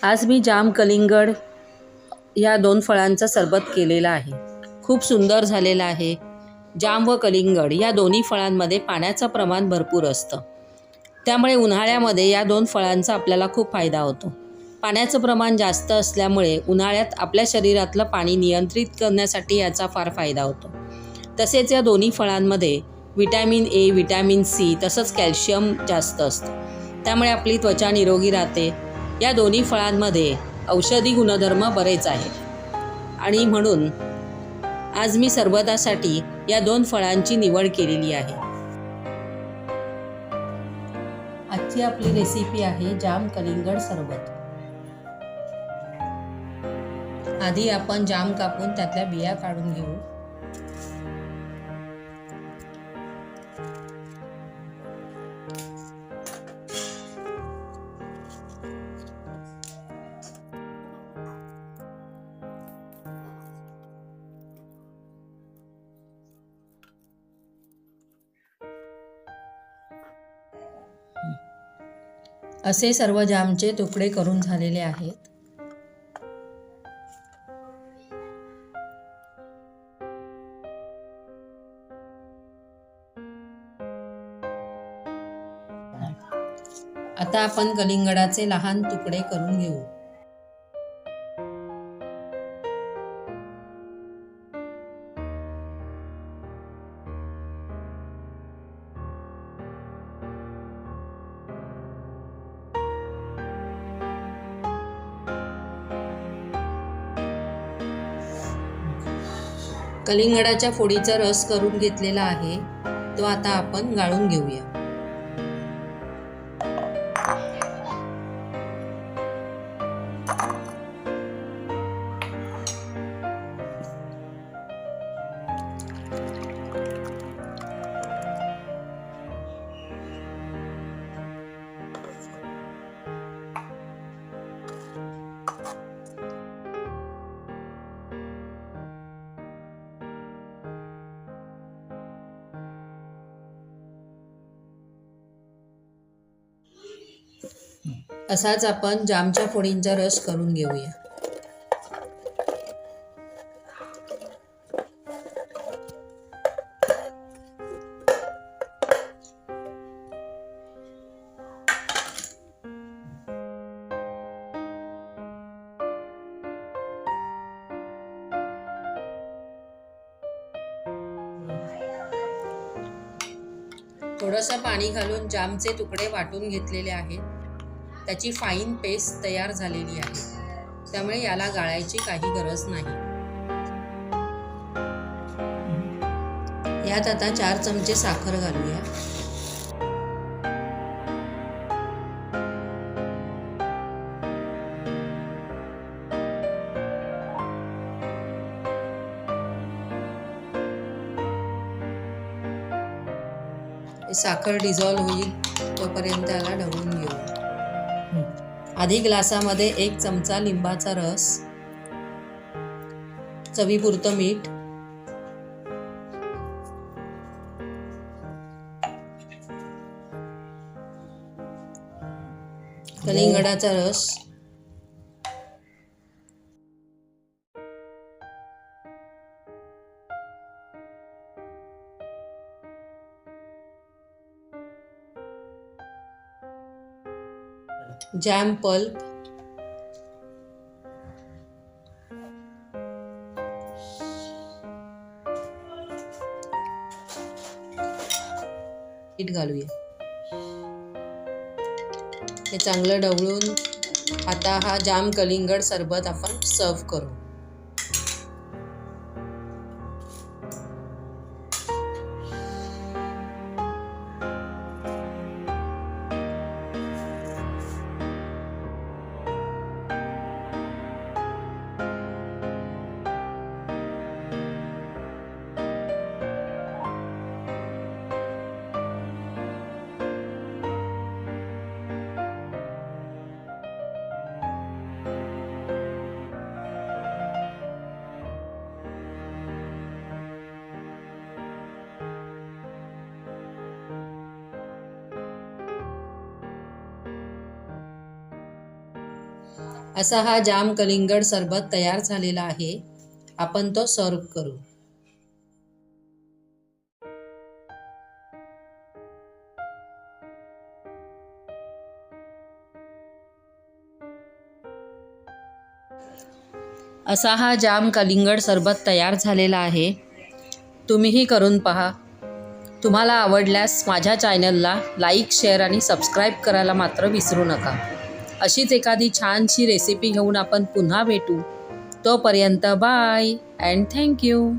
आज मी जाम कलिंगड या दोन फळांचा सरबत केलेला आहे। खूप सुंदर झालेला आहे। जाम व कलिंगड या दोन्ही फळांमध्ये पाण्याचं प्रमाण भरपूर असतं, त्यामुळे उन्हाळ्यामध्ये या दोन फळांचा आपल्याला खूप फायदा होतो। पाण्याचं प्रमाण जास्त असल्यामुळे उन्हाळ्यात आपल्या शरीरातलं पाणी नियंत्रित करण्यासाठी याचा फार फायदा होतो। तसेच या दोन्ही फळांमध्ये विटॅमिन ए, विटॅमिन सी तसंच कॅल्शियम जास्त असतं, त्यामुळे आपली त्वचा निरोगी राहते। या दोन्ही फळांमध्ये औषधी गुणधर्म बरेच आहेत आणि म्हणून आज मी सरबतासाठी या दोन फळांची निवड केलेली आहे। आजची आपली रेसिपी आहे जाम कलिंगड सरबत। आधी आपण जाम कापून त्यातल्या बिया काढून घेऊ। असे सर्व जामचे तुकडे करून झालेले आहेत। आता आपण कलिंगडाचे लहान तुकडे करून घेऊ। कलिंगडाच्या फोडीचा रस करून घेतलेला आहे, तो आता आपण गाळून घेऊया। असाच आपण जामच्या फोडींचा रस करून घेऊया। थोडंसं पाणी घालून जामचे तुकडे वाटून घेतलेले आहेत। त्याची फाईन पेस्ट तयार झालेली आहे, त्यामुळे याला गाळायची काही गरज नाही। यात आता 4 चमचे साखर घालूया। साखर डिझॉल्व होईल तोपर्यंत याला ढवळून घेऊ। आधी ग्लासामध्ये 1 चमचा लिंबाचा रस, चवीपुरतं मीठ, कलिंगडाचा रस, जॅम पल्प, मीठ घालूया। हे चांगलं ढवळून आता हा जाम कलिंगड सरबत आपण सर्व करू। असा हा जाम कलिंगड सरबत तयार झालेला आहे. आपण तो सर्व करू. असा हा जाम कलिंगड सरबत तयार झालेला आहे. तुम्हीही करून पहा. तुम्हाला आवडल्यास माझ्या चॅनलला लाईक, शेअर आणि सबस्क्राईब करायला मात्र विसरू नका. अशीच एखादी छानशी रेसिपी घेऊन आपण पुन्हा भेटू. तोपर्यंत बाय अँड थँक्यू.